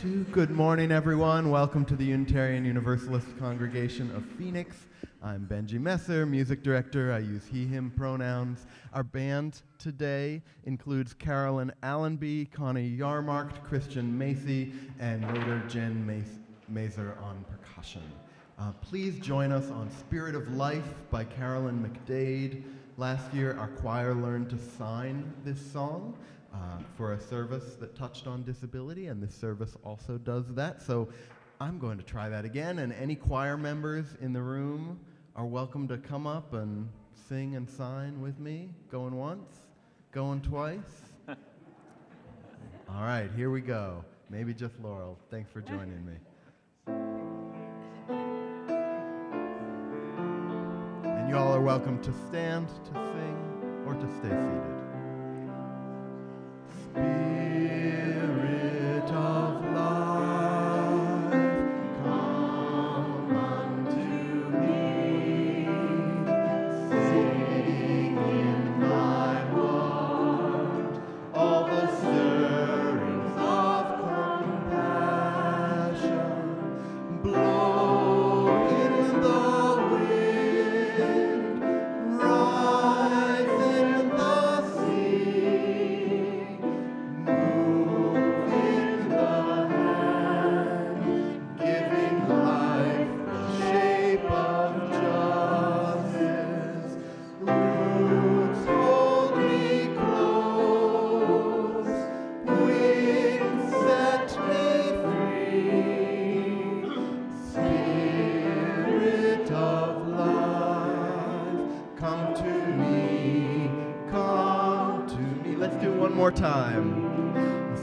Good morning, everyone. Welcome to the Unitarian Universalist Congregation of Phoenix. I'm Benji Messer, music director. I use he, him pronouns. Our band today includes Carolyn Allenby, Connie Yarmark, Christian Macy, and Raider Jen Mazer on percussion. Please join us on Spirit of Life by Carolyn McDade. Last year, our choir learned to sign this song for a service that touched on disability, and this service also does that. So I'm going to try that again, and any choir members in the room are welcome to come up and sing and sign with me. Going once, going twice. All right, here we go. Maybe just Laurel. Thanks for joining me. And you all are welcome to stand, to sing, or to stay seated. Spirit of life, come unto me, sing in my heart all the stirrings of compassion, blow in the wind, rise in the sea. Move in the hand, giving life the shape of justice. Roots hold me close, wings set me free. Spirit of life, come to me, come to me. Let's do it one more time.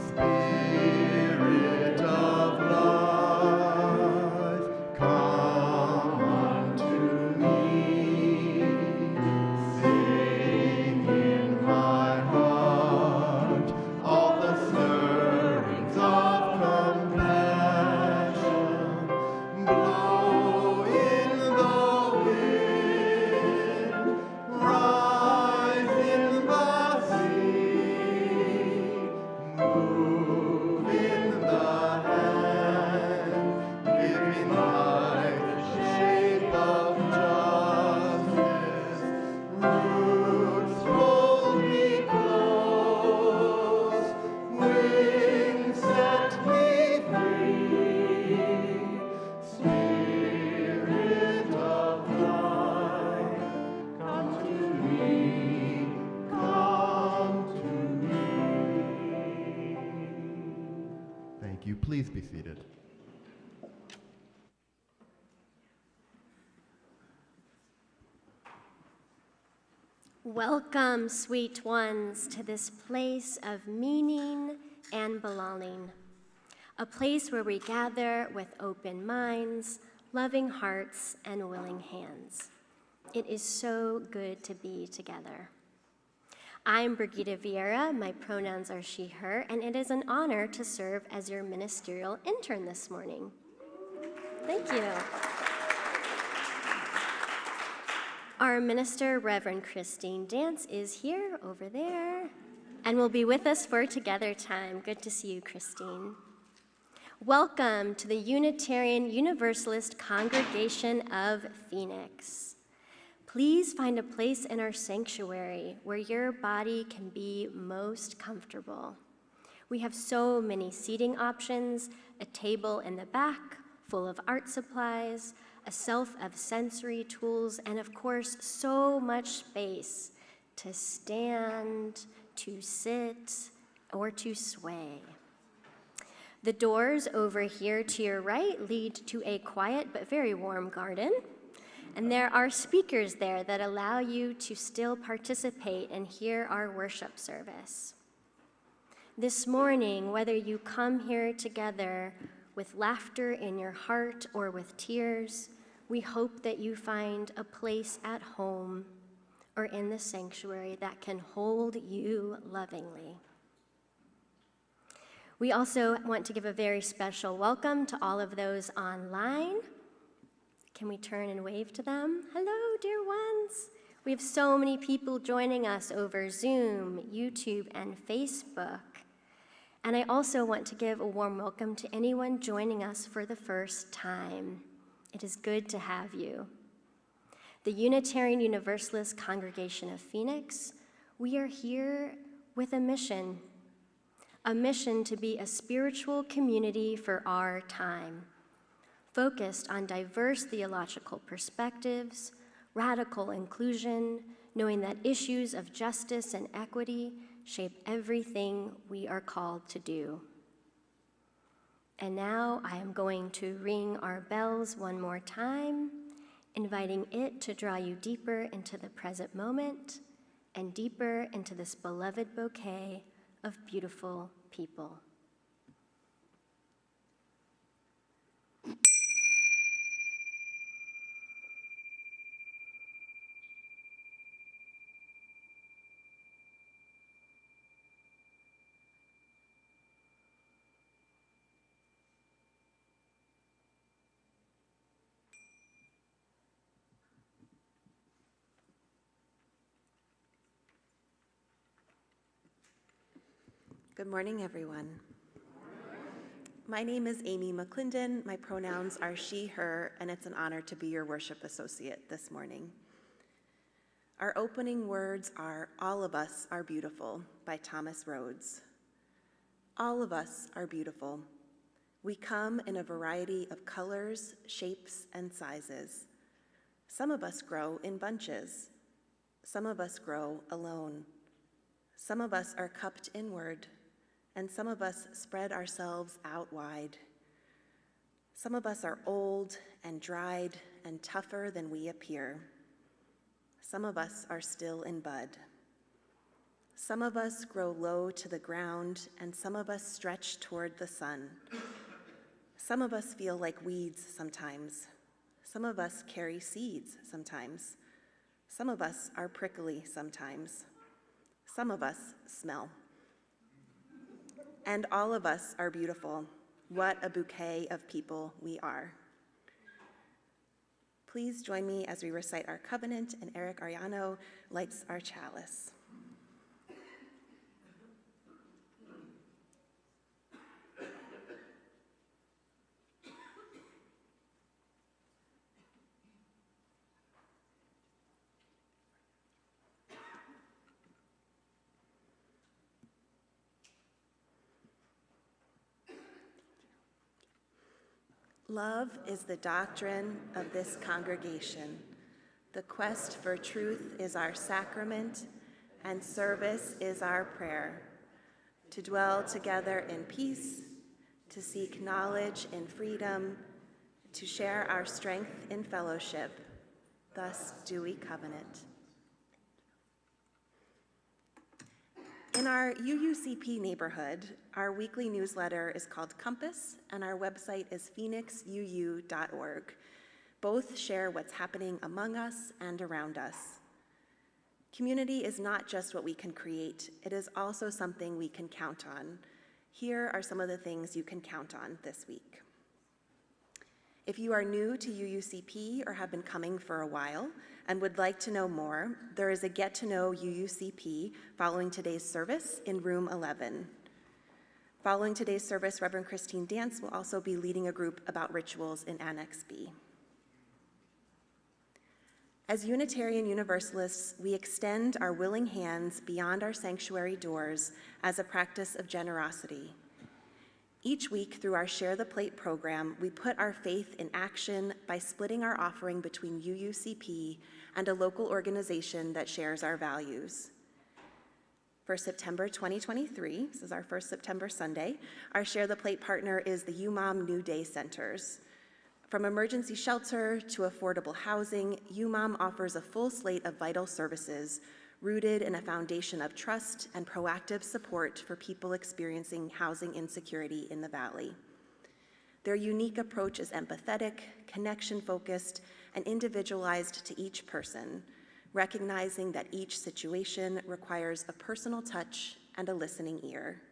Spirit of life, come unto me, sing in my heart all the stirrings of compassion, blow in the wind, rise in the sea. Move in the hand, giving life the shape of justice. Roots hold me close, wings set me free. Spirit of life, come to me, come to me. Thank you. Please be seated. Welcome, sweet ones, to this place of meaning and belonging, a place where we gather with open minds, loving hearts, and willing hands. It is so good to be together. I'm Brigitta Vieyra, my pronouns are she, her, and it is an honor to serve as your ministerial intern this morning. Thank you. Our minister, Reverend Christine Dance, is here over there and will be with us for Together Time. Good to see you, Christine. Welcome to the Unitarian Universalist Congregation of Phoenix. Please find a place in our sanctuary where your body can be most comfortable. We have so many seating options, a table in the back full of art supplies, a shelf of sensory tools, and of course, so much space to stand, to sit, or to sway. The doors over here to your right lead to a quiet but very warm garden, and there are speakers there that allow you to still participate and hear our worship service. This morning, whether you come here together with laughter in your heart or with tears, we hope that you find a place at home or in the sanctuary that can hold you lovingly. We also want to give a very special welcome to all of those online. Can we turn and wave to them? Hello, dear ones. We have so many people joining us over Zoom, YouTube, and Facebook. And I also want to give a warm welcome to anyone joining us for the first time. It is good to have you. The Unitarian Universalist Congregation of Phoenix, we are here with a mission to be a spiritual community for our time, focused on diverse theological perspectives, radical inclusion, knowing that issues of justice and equity shape everything we are called to do. And now I am going to ring our bells one more time, inviting it to draw you deeper into the present moment and deeper into this beloved bouquet of beautiful people. Good morning, everyone. My name is Amy McKlindon. My pronouns are she, her, and it's an honor to be your worship associate this morning. Our opening words are "All of Us Are Beautiful" by Thomas Rhodes. All of us are beautiful. We come in a variety of colors, shapes, and sizes. Some of us grow in bunches. Some of us grow alone. Some of us are cupped inward, and some of us spread ourselves out wide. Some of us are old and dried and tougher than we appear. Some of us are still in bud. Some of us grow low to the ground, and some of us stretch toward the sun. Some of us feel like weeds sometimes. Some of us carry seeds sometimes. Some of us are prickly sometimes. Some of us smell. And all of us are beautiful. What a bouquet of people we are. Please join me as we recite our covenant and Eric Ariano lights our chalice. Love is the doctrine of this congregation. The quest for truth is our sacrament, and service is our prayer. To dwell together in peace, to seek knowledge in freedom, to share our strength in fellowship. Thus do we covenant. In our UUCP neighborhood, our weekly newsletter is called Compass, and our website is phoenixuu.org. Both share what's happening among us and around us. Community is not just what we can create, it is also something we can count on. Here are some of the things you can count on this week. If you are new to UUCP or have been coming for a while and would like to know more, there is a Get to Know UUCP following today's service in room 11. Following today's service, Reverend Christine Dance will also be leading a group about rituals in Annex B. As Unitarian Universalists, we extend our willing hands beyond our sanctuary doors as a practice of generosity. Each week through our Share the Plate program, we put our faith in action by splitting our offering between UUCP and a local organization that shares our values. For September 2023, this is our first September Sunday, our Share the Plate partner is the UMOM New Day Centers. From emergency shelter to affordable housing, UMOM offers a full slate of vital services rooted in a foundation of trust and proactive support for people experiencing housing insecurity in the Valley. Their unique approach is empathetic, connection-focused, and individualized to each person, recognizing that each situation requires a personal touch and a listening ear.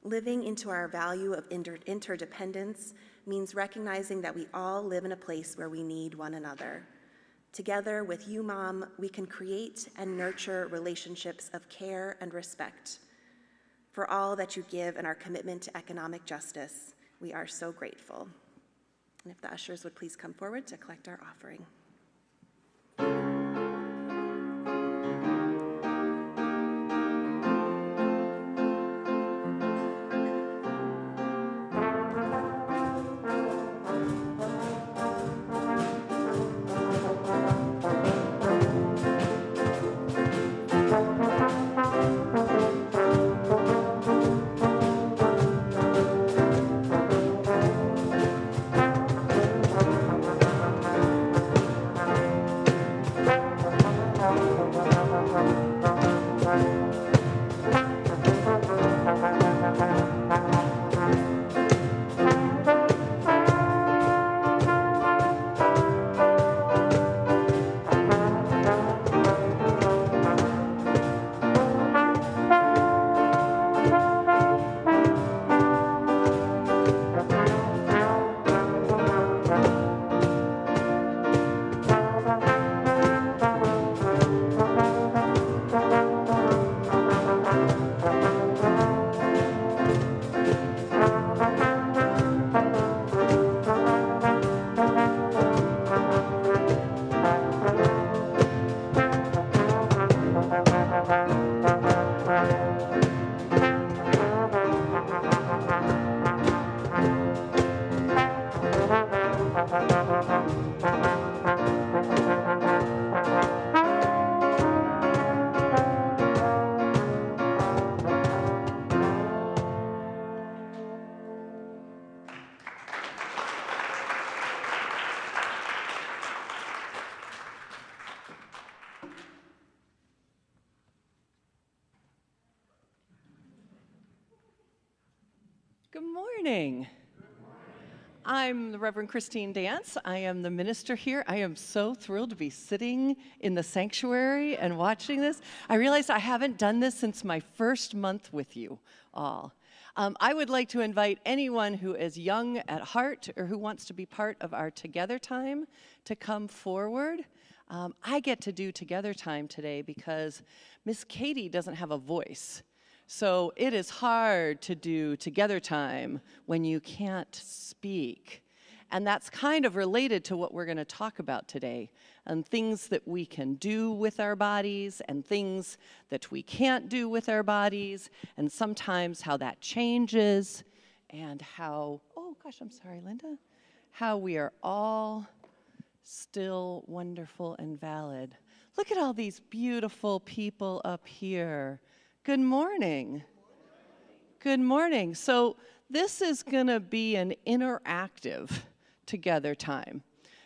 Living into our value of interdependence means recognizing that we all live in a place where we need one another. Together with UMOM, we can create and nurture relationships of care and respect. for all that you give and our commitment to economic justice. We are so grateful. And if the ushers would please come forward to collect our offering. Good morning. I'm the Reverend Christine Dance. I am the minister here. I am so thrilled to be sitting in the sanctuary and watching this. I realized I haven't done this since my first month with you all. I would like to invite anyone who is young at heart or who wants to be part of our Together Time to come forward. I get to do Together Time today because Miss Katie doesn't have a voice. So it is hard to do Together Time when you can't speak. And that's kind of related to what we're going to talk about today, and things that we can do with our bodies and things that we can't do with our bodies, and sometimes how that changes, and how, oh gosh, I'm sorry, Linda, how we are all still wonderful and valid. Look at all these beautiful people up here. Good morning. Good morning. So this is going to be an interactive Together Time.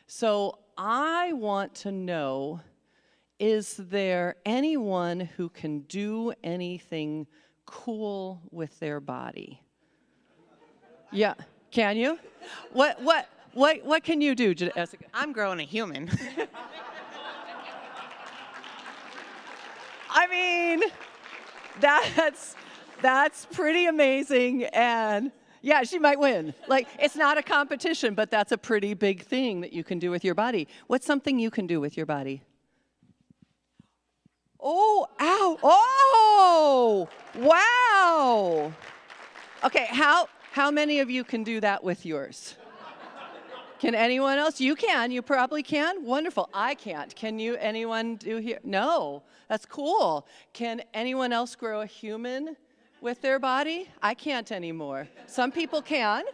So I want to know, is there anyone who can do anything cool with their body? Yeah, can you? What can you do, Jessica? I'm growing a human. I mean, that's pretty amazing, and yeah, she might win. Like, it's not a competition, but that's a pretty big thing that you can do with your body. What's something you can do with your body? Oh, ow, oh, wow. Okay, how many of you can do that with yours? Can anyone else? You can, you probably can. Wonderful, I can't. Can you, anyone do here? No, that's cool. Can anyone else grow a human with their body? I can't anymore. Some people can.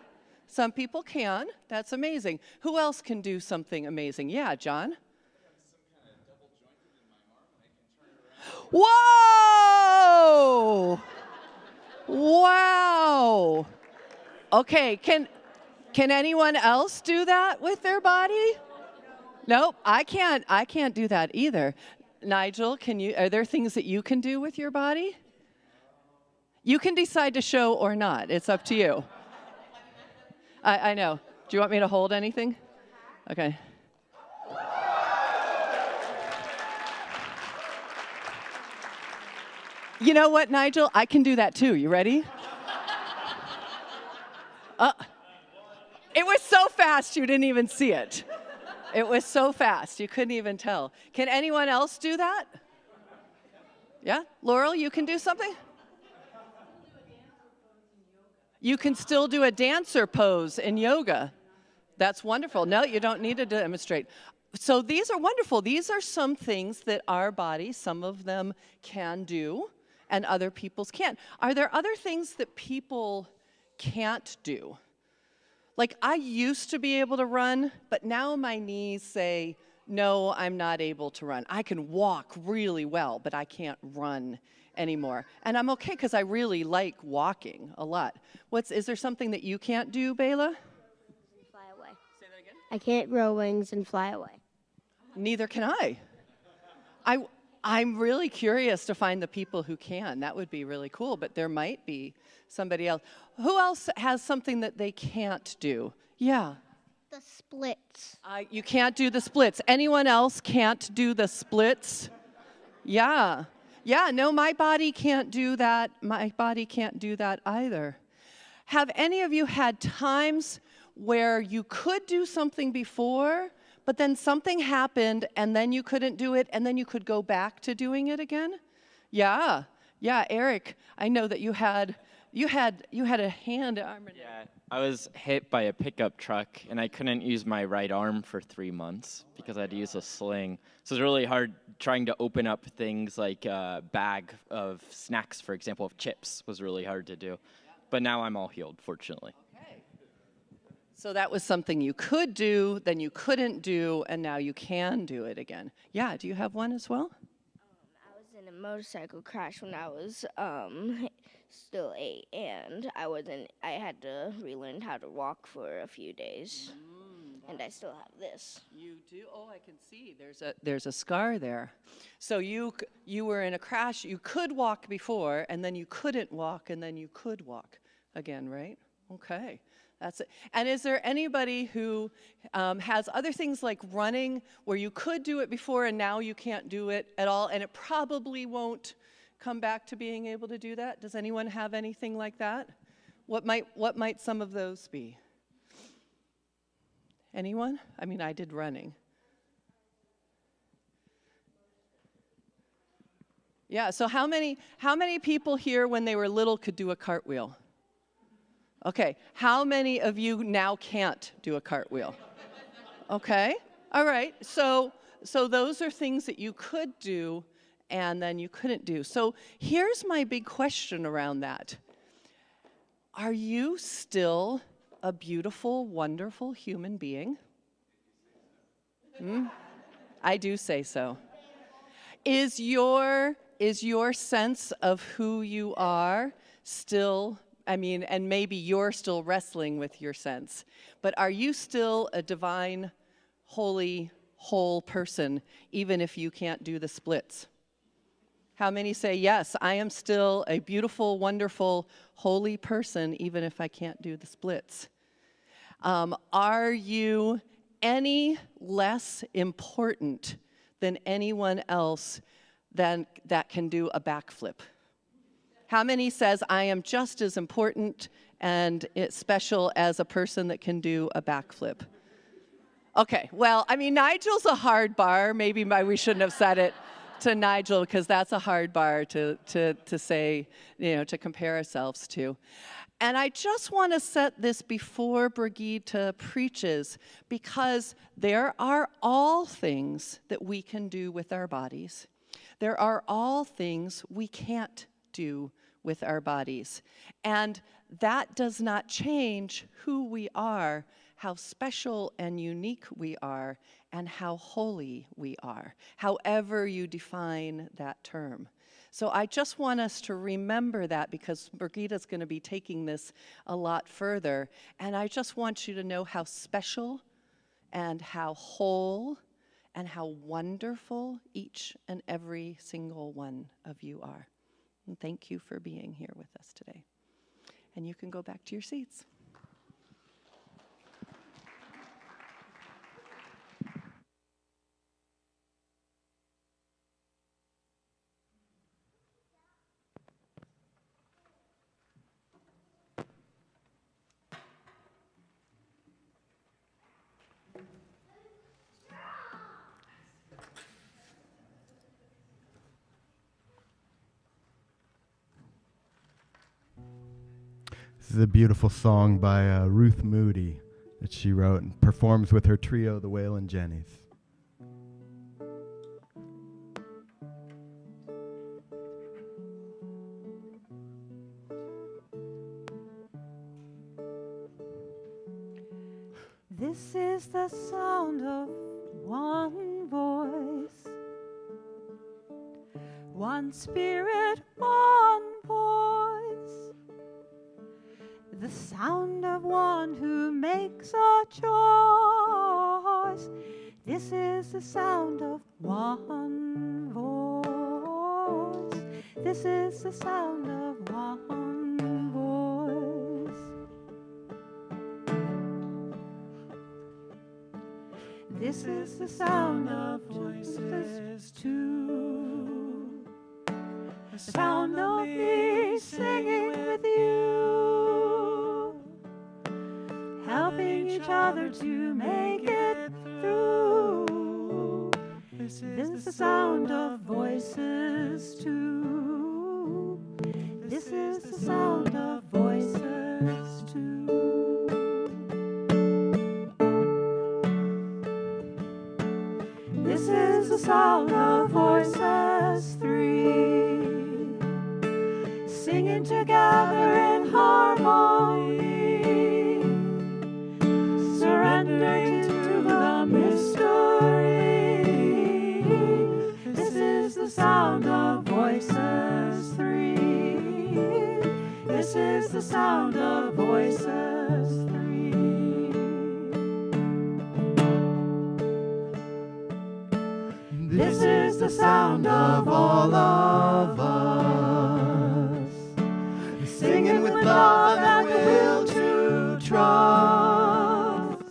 Some people can. That's amazing. Who else can do something amazing? Yeah, John? I have some kind of double jointed in my arm and I can turn it around. Whoa! Wow. Okay, can anyone else do that with their body? Nope, I can't do that either. Nigel, are there things that you can do with your body? You can decide to show or not. It's up to you. I know. Do you want me to hold anything? Okay. You know what, Nigel? I can do that too. You ready? It was so fast you didn't even see it. It was so fast you couldn't even tell. Can anyone else do that? Yeah? Laurel, you can do something? You can still do a dancer pose in yoga. That's wonderful. No, you don't need to demonstrate. So these are wonderful. These are some things that our bodies, some of them can do, and other people's can't. Are there other things that people can't do? Like, I used to be able to run, but now my knees say, no, I'm not able to run. I can walk really well, but I can't run anymore. And I'm okay because I really like walking a lot. Is there something that you can't do, Bela? Fly away. Say that again? I can't grow wings and fly away. Neither can I. I'm really curious to find the people who can. That would be really cool, but there might be somebody else. Who else has something that they can't do? Yeah. The splits. You can't do the splits. Anyone else can't do the splits? Yeah. Yeah, no, my body can't do that. My body can't do that either. Have any of you had times where you could do something before, but then something happened and then you couldn't do it and then you could go back to doing it again? Yeah. Yeah, Eric, I know that you had a hand arm. Yeah, I was hit by a pickup truck and I couldn't use my right arm for 3 months because I had to use a sling. So it's really hard trying to open up things like a bag of snacks, for example, of chips was really hard to do. But now I'm all healed, fortunately. Okay. So that was something you could do, then you couldn't do, and now you can do it again. Yeah, do you have one as well? I was in a motorcycle crash when I was still 8, and I had to relearn how to walk for a few days, and I still have this. You do? Oh, I can see. There's a scar there. So you were in a crash. You could walk before, and then you couldn't walk, and then you could walk again, right? Okay. That's it. And is there anybody who has other things like running where you could do it before and now you can't do it at all, and it probably won't come back to being able to do that? Does anyone have anything like that? What might some of those be? Anyone? I mean, I did running. Yeah, so how many people here when they were little could do a cartwheel? Okay, how many of you now can't do a cartwheel? Okay, all right, so those are things that you could do and then you couldn't do. So here's my big question around that. Are you still a beautiful, wonderful human being? I do say so. Is your sense of who you are still, and maybe you're still wrestling with your sense, but are you still a divine, holy, whole person, even if you can't do the splits? How many say, yes, I am still a beautiful, wonderful, holy person, even if I can't do the splits? Are you any less important than anyone else that can do a backflip? How many says, I am just as important and special as a person that can do a backflip? Okay, well, Nigel's a hard bar. Maybe we shouldn't have said it to Nigel, because that's a hard bar to say, to compare ourselves to. And I just want to set this before Brigitta preaches, because there are all things that we can do with our bodies. There are all things we can't do with our bodies. And that does not change who we are, how special and unique we are, and how holy we are, however you define that term. So I just want us to remember that, because Brigitta's going to be taking this a lot further. And I just want you to know how special and how whole and how wonderful each and every single one of you are. And thank you for being here with us today. And you can go back to your seats. is a beautiful song by Ruth Moody that she wrote and performs with her trio, the Waylon Jennies. This is the sound of one voice, one spirit, one voice, the sound of one who makes a choice. This is the sound of one voice. This is the sound of one voice. This is the sound of voices too. The sound of me singing with you, helping each other to make it through. This is the sound of voices too. This is the sound of voices too. This is the sound of voices three, singing together in harmony, surrendering to the mystery. This is the sound of voices three. This is the sound of voices three. This is the sound of all of us, singing with love and the will to trust.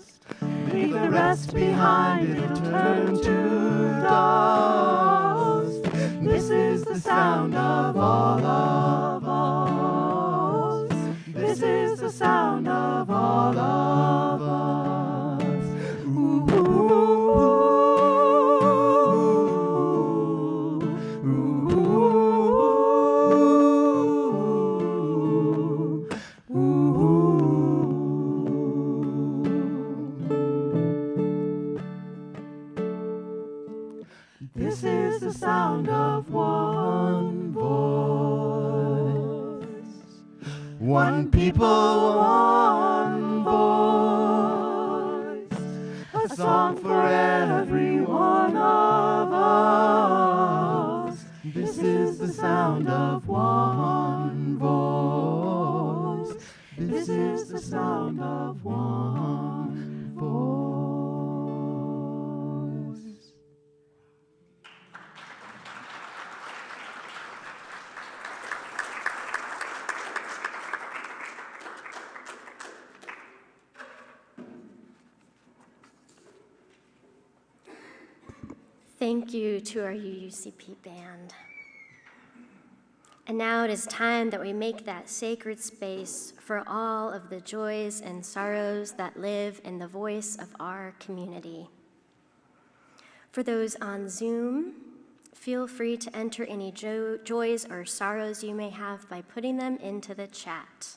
Leave the rest behind and turn to dust. This is the sound of all of us. This is the sound of all of us. Ooh, ooh, ooh. This is the sound of one voice, one people, one voice, a song for every one of us. This is the sound of one voice. This is the sound of one voice. Thank you to our UUCP band. And now it is time that we make that sacred space for all of the joys and sorrows that live in the voice of our community. For those on Zoom, feel free to enter any joys or sorrows you may have by putting them into the chat.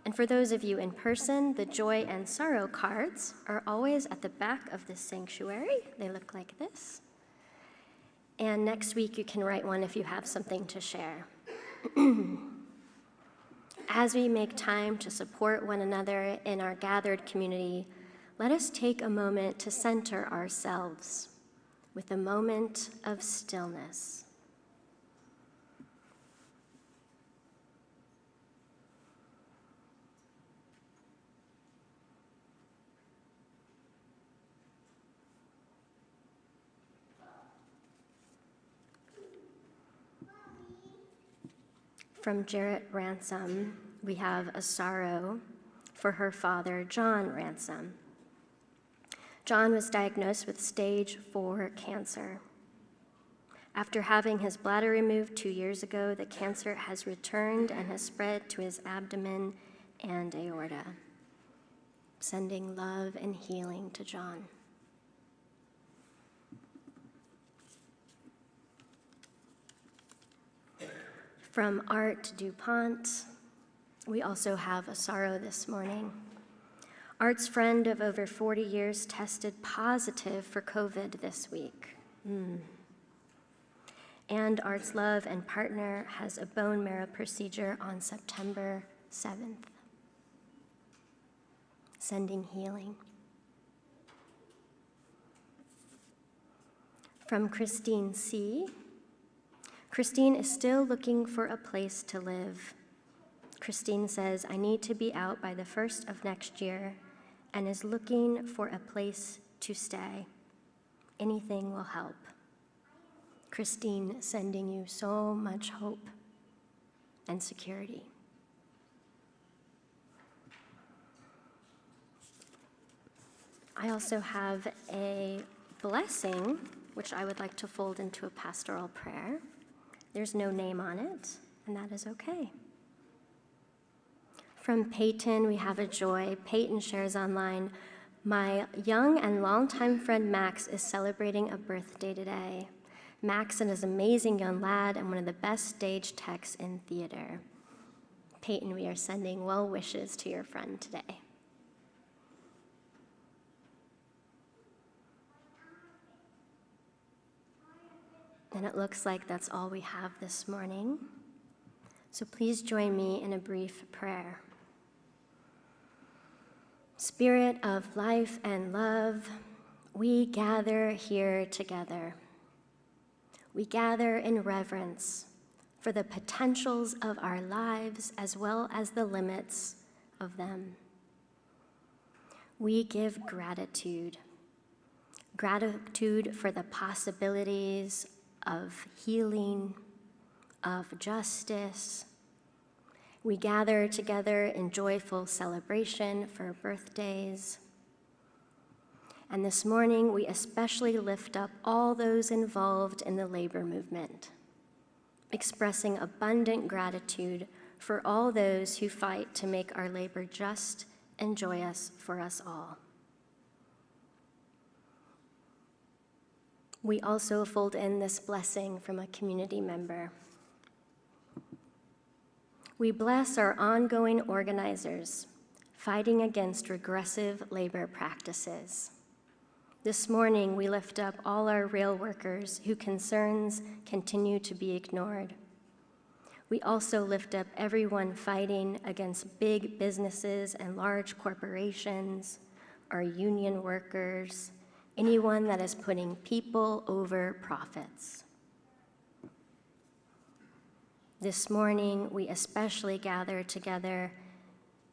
And for those of you in person, the joy and sorrow cards are always at the back of the sanctuary. They look like this. And next week you can write one if you have something to share. As we make time to support one another in our gathered community, let us take a moment to center ourselves with a moment of stillness. From Jarrett Ransom, we have a sorrow for her father, John Ransom. John was diagnosed with stage 4 cancer. After having his bladder removed 2 years ago, the cancer has returned and has spread to his abdomen and aorta. Sending love and healing to John. From Art DuPont, We also have a sorrow this morning. Art's friend of over 40 years tested positive for COVID this week. And Art's love and partner has a bone marrow procedure on September 7th. Sending healing. From Christine C. Christine is still looking for a place to live. Christine says, I need to be out by the 1st of next year and is looking for a place to stay. Anything will help. Christine, sending you so much hope and security. I also have a blessing, which I would like to fold into a pastoral prayer. There's no name on it, and that is okay. From Peyton, we have a joy. Peyton shares online, my young and longtime friend Max is celebrating a birthday today. Max is an amazing young lad and one of the best stage techs in theater. Peyton, we are sending well wishes to your friend today. And it looks like that's all we have this morning. So please join me in a brief prayer. Spirit of life and love, we gather here together. We gather in reverence for the potentials of our lives as well as the limits of them. We give gratitude. Gratitude for the possibilities of healing, of justice. We gather together in joyful celebration for birthdays. And this morning, we especially lift up all those involved in the labor movement, expressing abundant gratitude for all those who fight to make our labor just and joyous for us all. We also fold in this blessing from a community member. We bless our ongoing organizers fighting against regressive labor practices. This morning, we lift up all our rail workers whose concerns continue to be ignored. We also lift up everyone fighting against big businesses and large corporations, our union workers, anyone that is putting people over profits. This morning, we especially gather together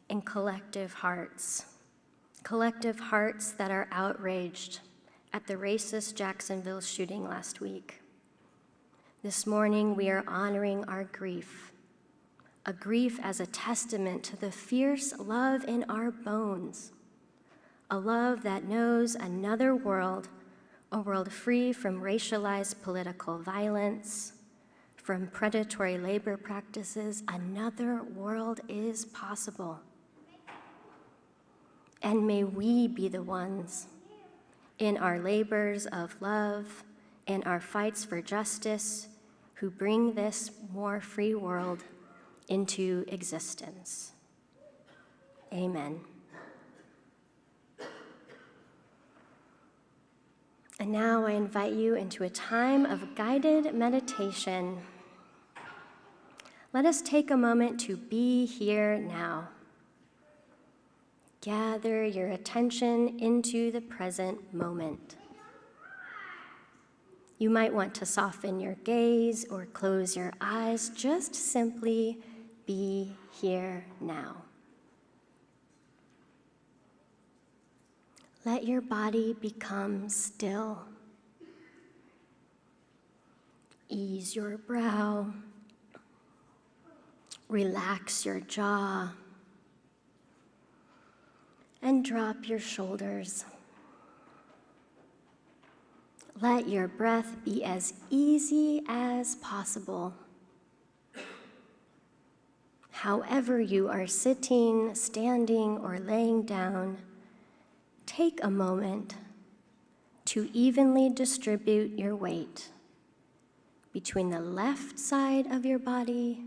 in collective hearts that are outraged at the racist Jacksonville shooting last week. This morning, we are honoring our grief, a grief as a testament to the fierce love in our bones, a love that knows another world, a world free from racialized political violence, from predatory labor practices. Another world is possible. And may we be the ones in our labors of love, in our fights for justice, who bring this more free world into existence. Amen. And now I invite you into a time of guided meditation. Let us take a moment to be here now. Gather your attention into the present moment. You might want to soften your gaze or close your eyes. Just simply be here now. Let your body become still. Ease your brow. Relax your jaw. And drop your shoulders. Let your breath be as easy as possible. However you are sitting, standing, or laying down, take a moment to evenly distribute your weight between the left side of your body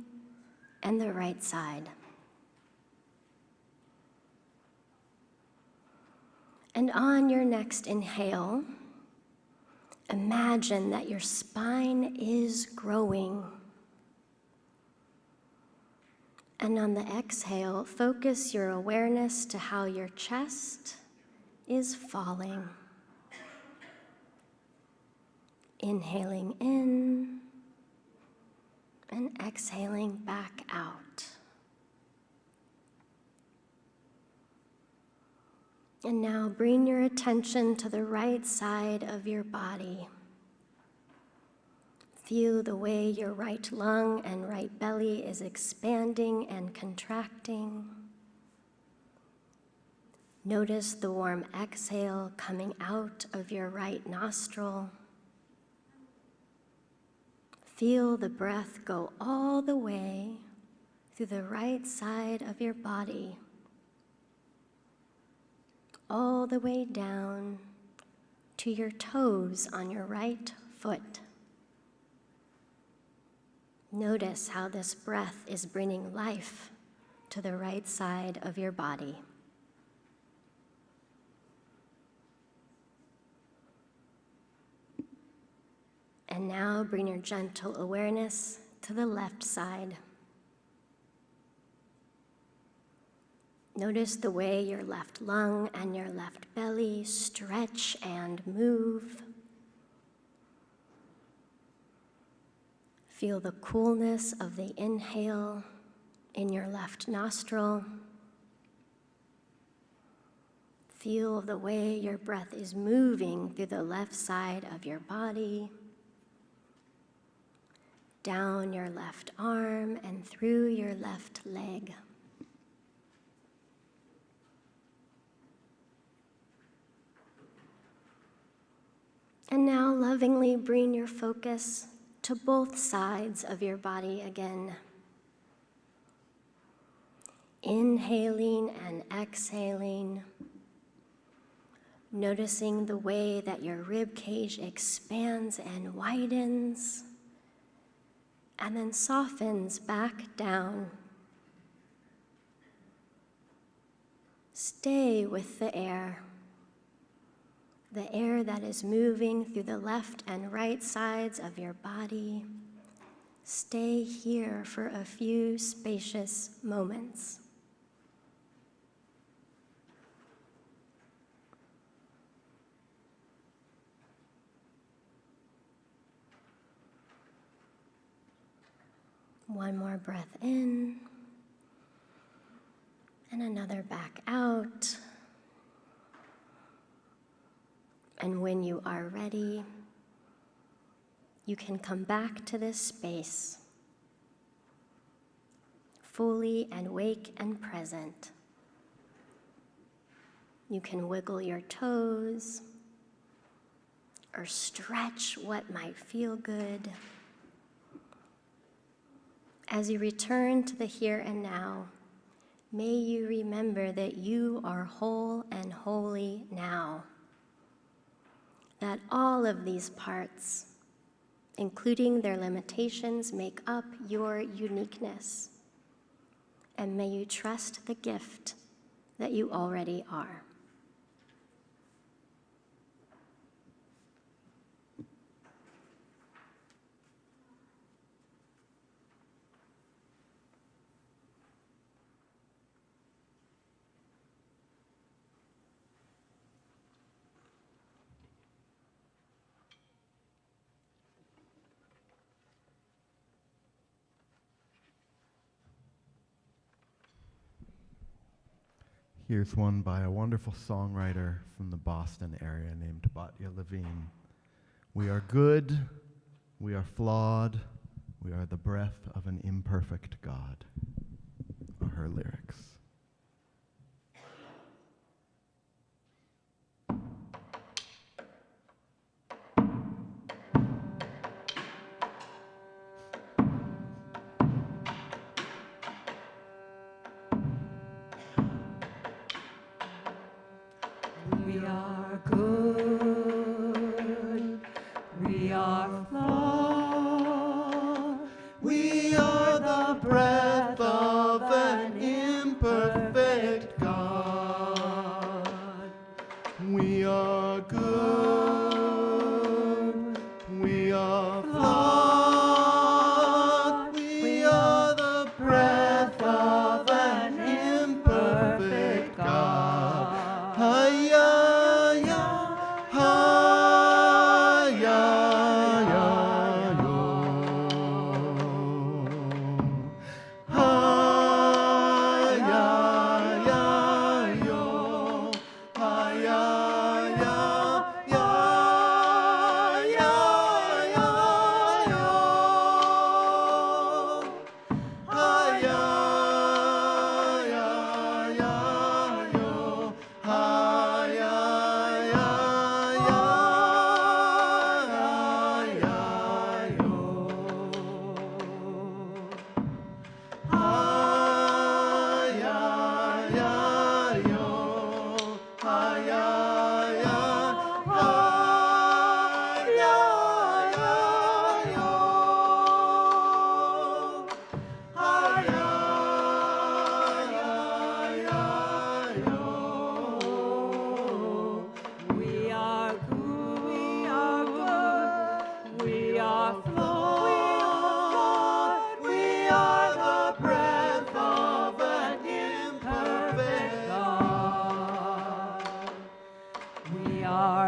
and the right side. And on your next inhale, imagine that your spine is growing. And on the exhale, focus your awareness to how your chest is falling. Inhaling in and exhaling back out. And now bring your attention to the right side of your body. Feel the way your right lung and right belly is expanding and contracting. Notice the warm exhale coming out of your right nostril. Feel the breath go all the way through the right side of your body, all the way down to your toes on your right foot. Notice how this breath is bringing life to the right side of your body. And now bring your gentle awareness to the left side. Notice the way your left lung and your left belly stretch and move. Feel the coolness of the inhale in your left nostril. Feel the way your breath is moving through the left side of your body, down your left arm and through your left leg. And now lovingly bring your focus to both sides of your body again. Inhaling and exhaling, noticing the way that your rib cage expands and widens, and then softens back down. Stay with the air that is moving through the left and right sides of your body. Stay here for a few spacious moments. One more breath in, and another back out. And when you are ready, you can come back to this space, fully and awake and present. You can wiggle your toes or stretch what might feel good. As you return to the here and now, may you remember that you are whole and holy now. That all of these parts, including their limitations, make up your uniqueness. And may you trust the gift that you already are. Here's one by a wonderful songwriter from the Boston area named Batya Levine. We are good, we are flawed, we are the breath of an imperfect God, are her lyrics. We are good, we are flawed, we are the breath of an imperfect God.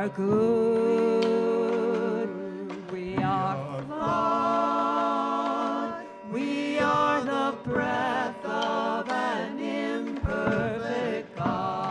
are good. We are flawed. We are the breath of an imperfect God.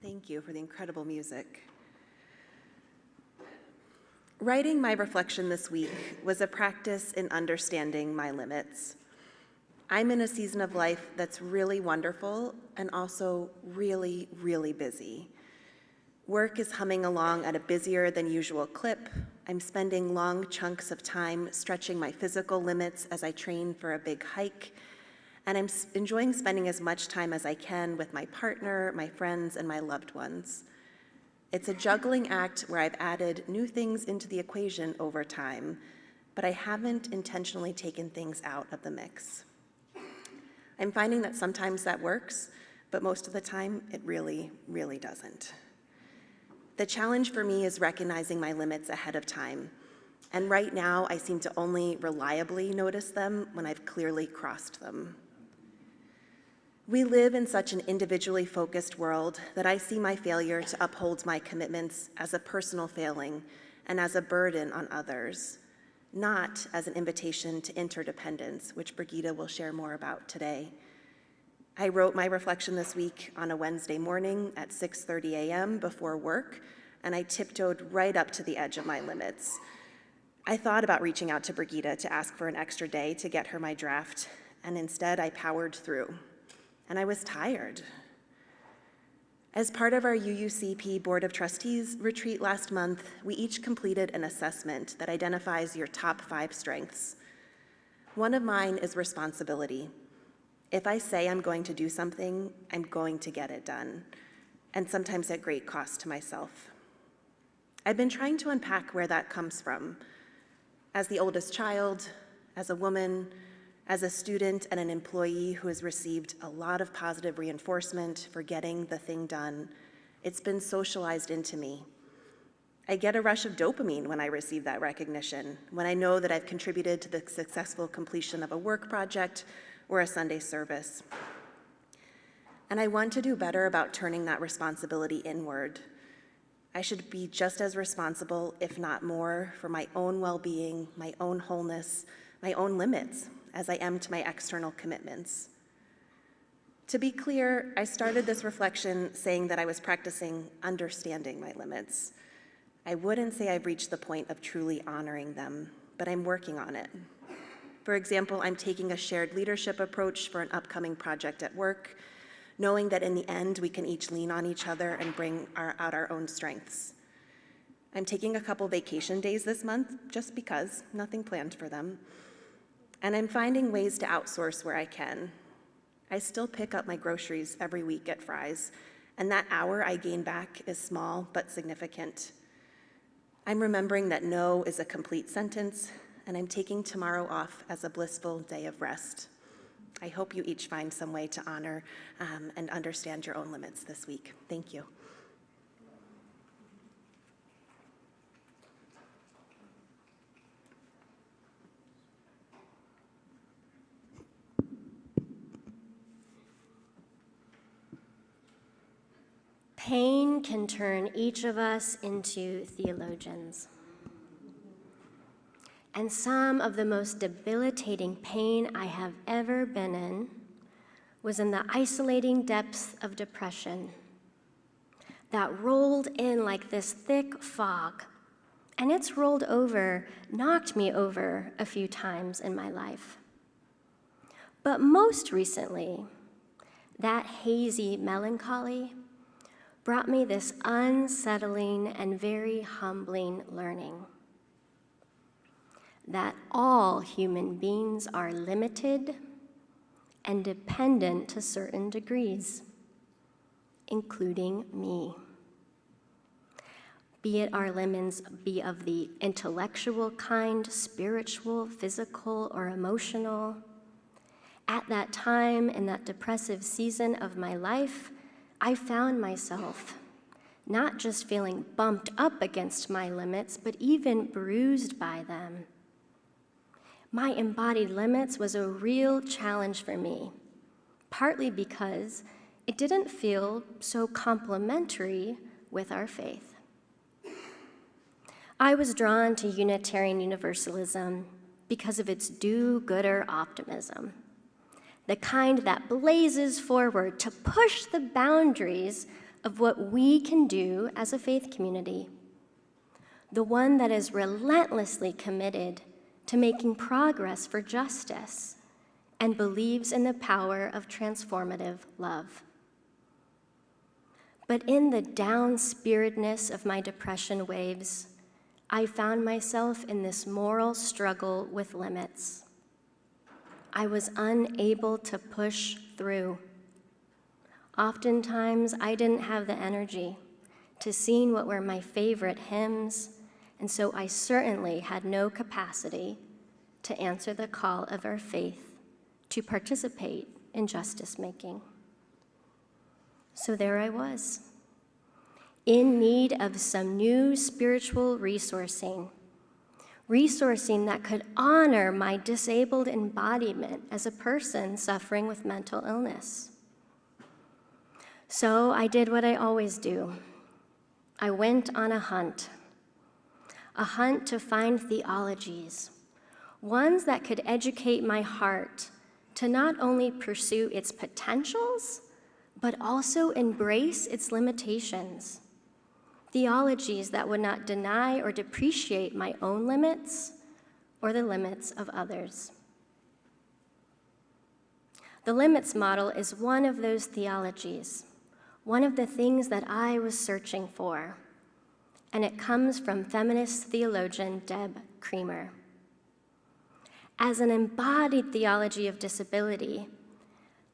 Thank you for the incredible music. Writing my reflection this week was a practice in understanding my limits. I'm in a season of life that's really wonderful and also really, really busy. Work is humming along at a busier than usual clip. I'm spending long chunks of time stretching my physical limits as I train for a big hike. And I'm enjoying spending as much time as I can with my partner, my friends, and my loved ones. It's a juggling act where I've added new things into the equation over time, but I haven't intentionally taken things out of the mix. I'm finding that sometimes that works, but most of the time it really, really doesn't. The challenge for me is recognizing my limits ahead of time. And right now, I seem to only reliably notice them when I've clearly crossed them. We live in such an individually focused world that I see my failure to uphold my commitments as a personal failing and as a burden on others, not as an invitation to interdependence, which Brigitta will share more about today. I wrote my reflection this week on a Wednesday morning at 6:30 a.m. before work, and I tiptoed right up to the edge of my limits. I thought about reaching out to Brigitta to ask for an extra day to get her my draft, and instead I powered through. And I was tired. As part of our UUCP Board of Trustees retreat last month, we each completed an assessment that identifies your top 5 strengths. One of mine is responsibility. If I say I'm going to do something, I'm going to get it done, and sometimes at great cost to myself. I've been trying to unpack where that comes from. As the oldest child, as a woman, as a student and an employee who has received a lot of positive reinforcement for getting the thing done, it's been socialized into me. I get a rush of dopamine when I receive that recognition, when I know that I've contributed to the successful completion of a work project or a Sunday service. And I want to do better about turning that responsibility inward. I should be just as responsible, if not more, for my own well-being, my own wholeness, my own limits, as I am to my external commitments. To be clear, I started this reflection saying that I was practicing understanding my limits. I wouldn't say I've reached the point of truly honoring them, but I'm working on it. For example, I'm taking a shared leadership approach for an upcoming project at work, knowing that in the end, we can each lean on each other and bring out our own strengths. I'm taking a couple vacation days this month, just because, nothing planned for them. And I'm finding ways to outsource where I can. I still pick up my groceries every week at Fry's, and that hour I gain back is small but significant. I'm remembering that no is a complete sentence, and I'm taking tomorrow off as a blissful day of rest. I hope you each find some way to honor and understand your own limits this week. Thank you. Pain can turn each of us into theologians. And some of the most debilitating pain I have ever been in was in the isolating depths of depression that rolled in like this thick fog. And it's rolled over, knocked me over a few times in my life. But most recently, that hazy melancholy brought me this unsettling and very humbling learning that all human beings are limited and dependent to certain degrees, including me. Be it our limits be of the intellectual kind, spiritual, physical, or emotional. At that time, in that depressive season of my life, I found myself not just feeling bumped up against my limits, but even bruised by them. My embodied limits was a real challenge for me, partly because it didn't feel so complementary with our faith. I was drawn to Unitarian Universalism because of its do-gooder optimism, the kind that blazes forward to push the boundaries of what we can do as a faith community, the one that is relentlessly committed to making progress for justice and believes in the power of transformative love. But in the down-spiritedness of my depression waves, I found myself in this moral struggle with limits. I was unable to push through. Oftentimes, I didn't have the energy to sing what were my favorite hymns, and so I certainly had no capacity to answer the call of our faith to participate in justice-making. So there I was, in need of some new spiritual resourcing that could honor my disabled embodiment as a person suffering with mental illness. So I did what I always do. I went on a hunt to find theologies, ones that could educate my heart to not only pursue its potentials, but also embrace its limitations. Theologies that would not deny or depreciate my own limits or the limits of others. The limits model is one of those theologies, one of the things that I was searching for, and it comes from feminist theologian Deb Creamer. As an embodied theology of disability,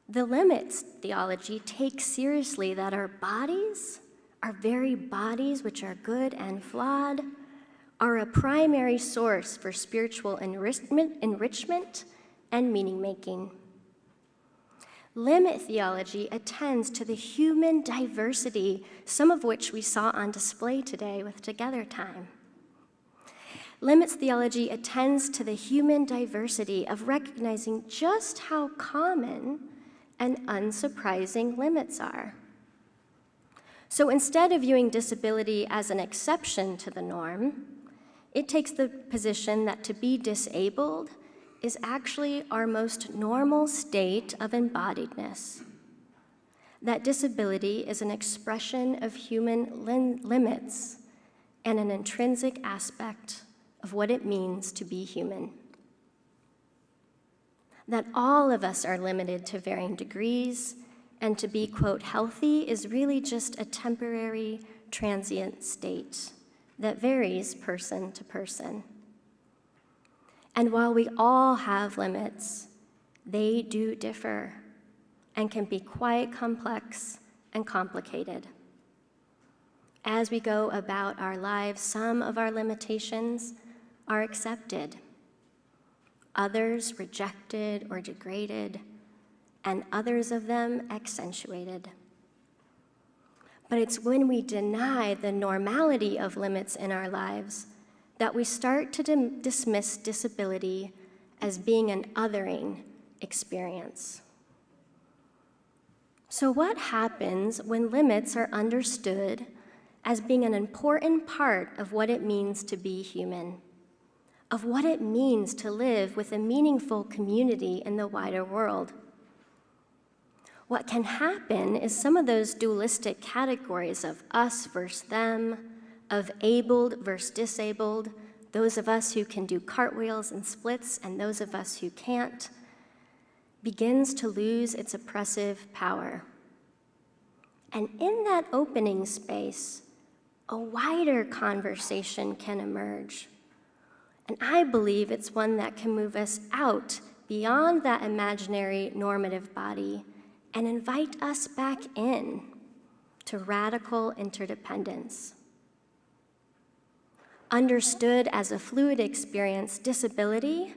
the limits theology takes seriously that our bodies, our very bodies, which are good and flawed, are a primary source for spiritual enrichment and meaning-making. Limit theology attends to the human diversity, some of which we saw on display today with Together Time. Limits theology attends to the human diversity of recognizing just how common and unsurprising limits are. So instead of viewing disability as an exception to the norm, it takes the position that to be disabled is actually our most normal state of embodiedness. That disability is an expression of human limits and an intrinsic aspect of what it means to be human. That all of us are limited to varying degrees, and to be, quote, healthy is really just a temporary, transient state that varies person to person. And while we all have limits, they do differ and can be quite complex and complicated. As we go about our lives, some of our limitations are accepted, others rejected or degraded, and others of them accentuated. But it's when we deny the normality of limits in our lives that we start to dismiss disability as being an othering experience. So what happens when limits are understood as being an important part of what it means to be human, of what it means to live with a meaningful community in the wider world? What can happen is some of those dualistic categories of us versus them, of abled versus disabled, those of us who can do cartwheels and splits and those of us who can't, begins to lose its oppressive power. And in that opening space, a wider conversation can emerge. And I believe it's one that can move us out beyond that imaginary normative body and invite us back in to radical interdependence. Understood as a fluid experience, disability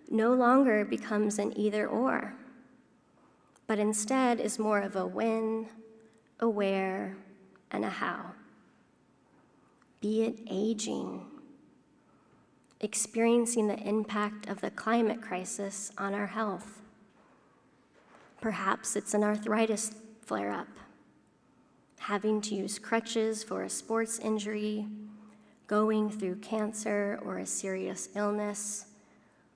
no longer becomes an either-or, but instead is more of a when, a where, and a how. Be it aging, experiencing the impact of the climate crisis on our health. Perhaps it's an arthritis flare-up, having to use crutches for a sports injury, going through cancer or a serious illness,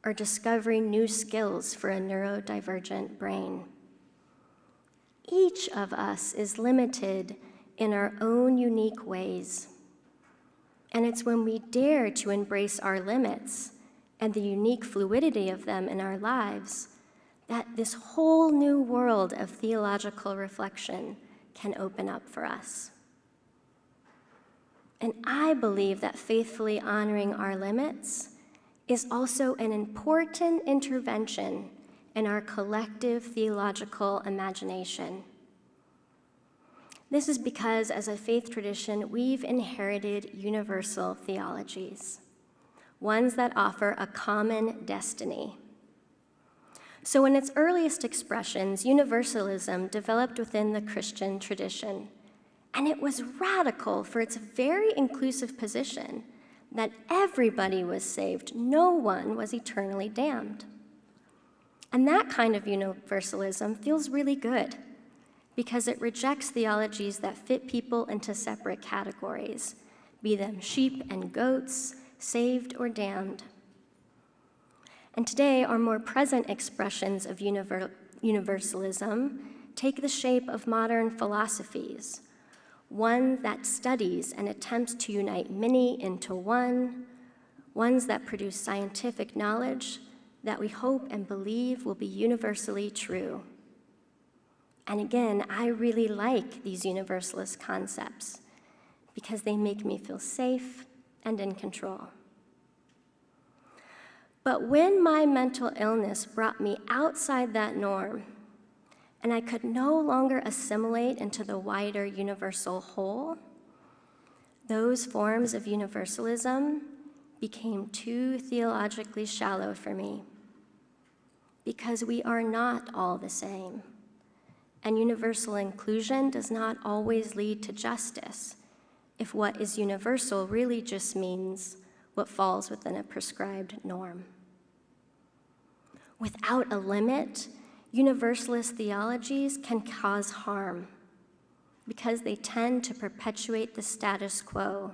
or discovering new skills for a neurodivergent brain. Each of us is limited in our own unique ways. And it's when we dare to embrace our limits and the unique fluidity of them in our lives that this whole new world of theological reflection can open up for us. And I believe that faithfully honoring our limits is also an important intervention in our collective theological imagination. This is because, as a faith tradition, we've inherited universal theologies, ones that offer a common destiny. So in its earliest expressions, universalism developed within the Christian tradition, and it was radical for its very inclusive position that everybody was saved, no one was eternally damned. And that kind of universalism feels really good because it rejects theologies that fit people into separate categories, be them sheep and goats, saved or damned. And today, our more present expressions of universalism take the shape of modern philosophies, one that studies and attempts to unite many into one, ones that produce scientific knowledge that we hope and believe will be universally true. And again, I really like these universalist concepts because they make me feel safe and in control. But when my mental illness brought me outside that norm, and I could no longer assimilate into the wider universal whole, those forms of universalism became too theologically shallow for me, because we are not all the same, and universal inclusion does not always lead to justice if what is universal really just means what falls within a prescribed norm. Without a limit, universalist theologies can cause harm because they tend to perpetuate the status quo,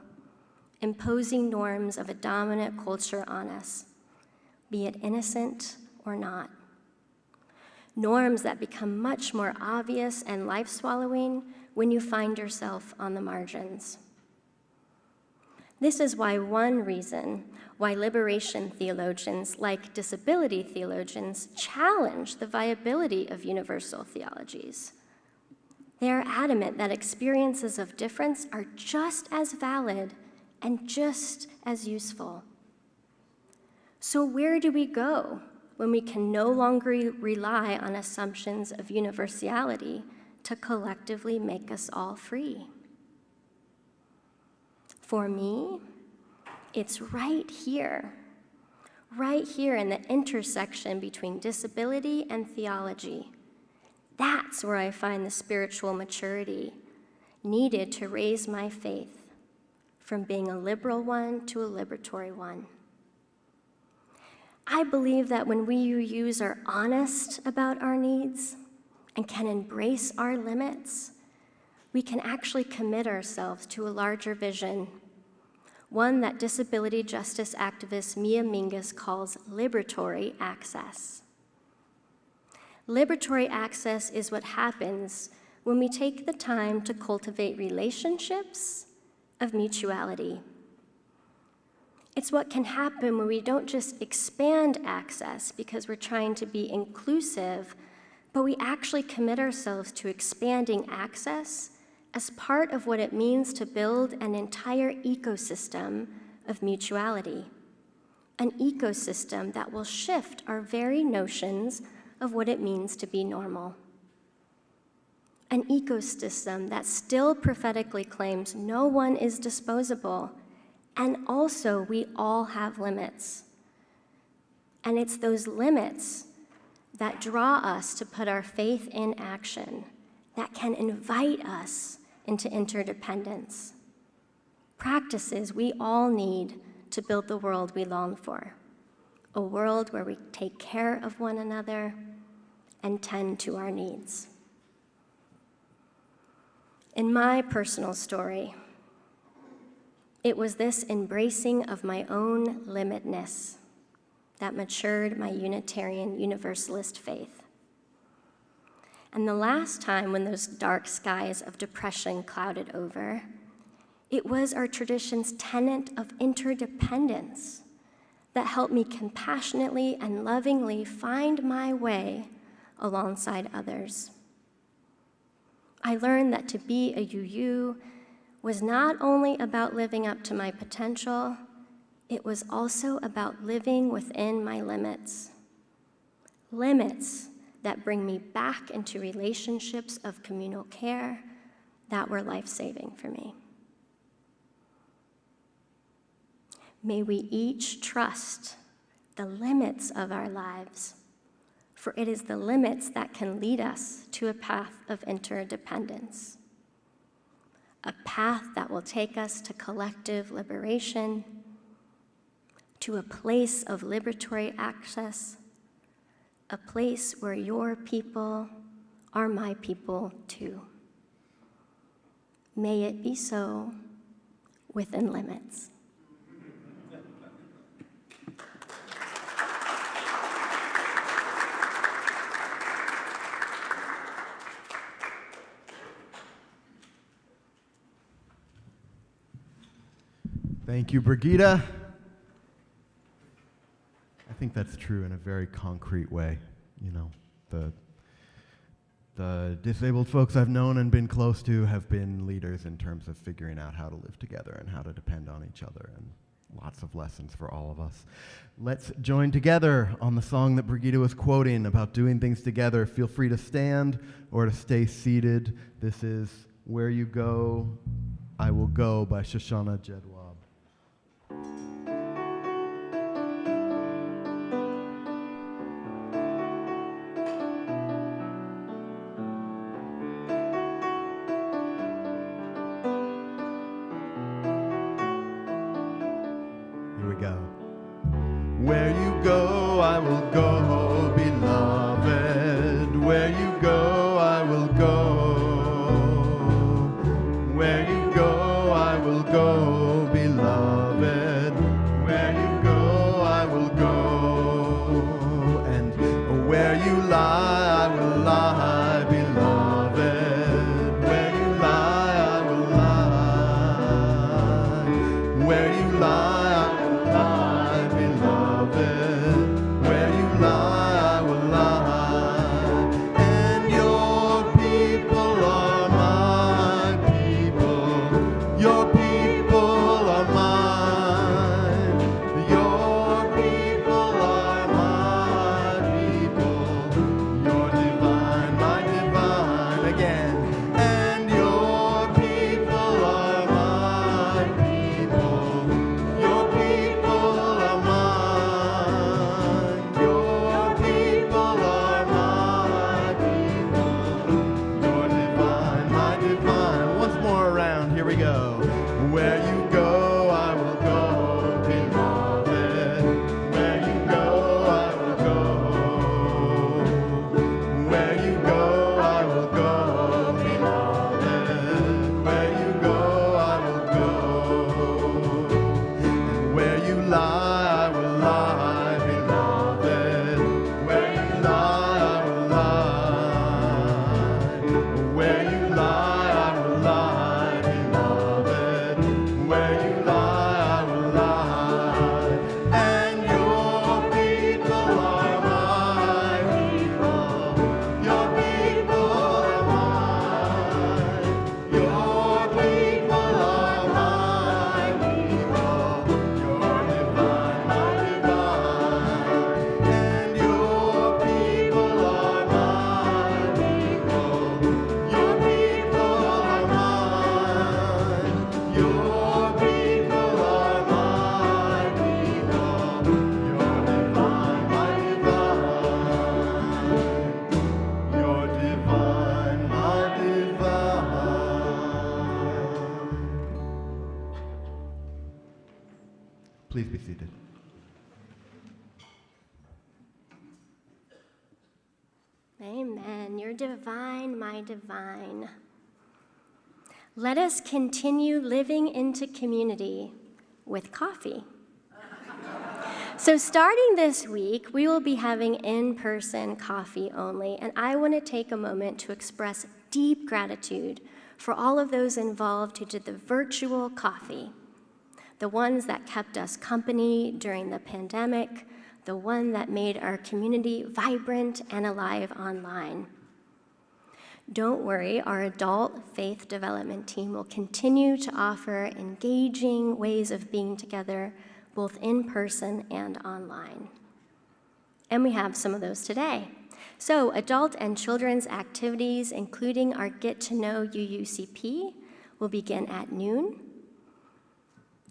imposing norms of a dominant culture on us, be it innocent or not. Norms that become much more obvious and life-swallowing when you find yourself on the margins. This is one reason why liberation theologians, like disability theologians, challenge the viability of universal theologies. They are adamant that experiences of difference are just as valid and just as useful. So where do we go when we can no longer rely on assumptions of universality to collectively make us all free. For me, it's right here in the intersection between disability and theology. That's where I find the spiritual maturity needed to raise my faith from being a liberal one to a liberatory one. I believe that when we UUs are honest about our needs and can embrace our limits, we can actually commit ourselves to a larger vision, one that disability justice activist Mia Mingus calls liberatory access. Liberatory access is what happens when we take the time to cultivate relationships of mutuality. It's what can happen when we don't just expand access because we're trying to be inclusive, but we actually commit ourselves to expanding access as part of what it means to build an entire ecosystem of mutuality, an ecosystem that will shift our very notions of what it means to be normal. An ecosystem that still prophetically claims no one is disposable, and also we all have limits. And it's those limits that draw us to put our faith in action, that can invite us into interdependence. Practices we all need to build the world we long for, a world where we take care of one another and tend to our needs. In my personal story, it was this embracing of my own limitness that matured my Unitarian Universalist faith. And the last time when those dark skies of depression clouded over, it was our tradition's tenet of interdependence that helped me compassionately and lovingly find my way alongside others. I learned that to be a UU was not only about living up to my potential, it was also about living within my limits. Limits that bring me back into relationships of communal care that were life-saving for me. May we each trust the limits of our lives, for it is the limits that can lead us to a path of interdependence, a path that will take us to collective liberation, to a place of liberatory access, a place where your people are my people too. May it be so within limits. Thank you, Brigitta. I think that's true in a very concrete way. You know, the disabled folks I've known and been close to have been leaders in terms of figuring out how to live together and how to depend on each other, and lots of lessons for all of us. Let's join together on the song that Brigitta was quoting about doing things together. Feel free to stand or to stay seated. This is Where You Go, I Will Go by Shoshana Jedwab. Where you go, I will go, beloved. Where you go, I will go. Where you go, I will go, beloved. Where you go, I will go. And where you lie, I will lie, beloved. Where you lie, I will lie. Where you lie, I will lie, beloved. Where you lie, Please be seated. Amen. You're divine, my divine. Let us continue living into community with coffee. So starting this week, we will be having in-person coffee only, and I want to take a moment to express deep gratitude for all of those involved who did the virtual coffee, the ones that kept us company during the pandemic, the one that made our community vibrant and alive online. Don't worry, our adult faith development team will continue to offer engaging ways of being together, both in person and online. And we have some of those today. So adult and children's activities, including our Get to Know UUCP, will begin at noon,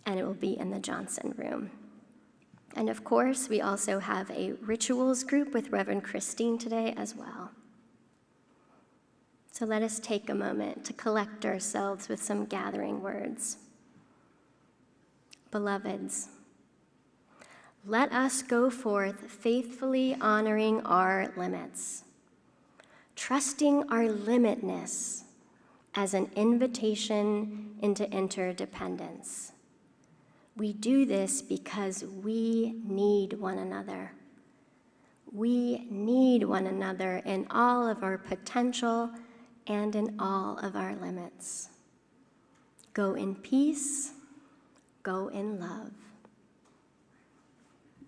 and it will be in the Johnson Room. And of course, we also have a rituals group with Reverend Christine today as well. So let us take a moment to collect ourselves with some gathering words. Beloveds, let us go forth faithfully honoring our limits, trusting our limitness as an invitation into interdependence. We do this because we need one another. We need one another in all of our potential and in all of our limits. Go in peace, go in love.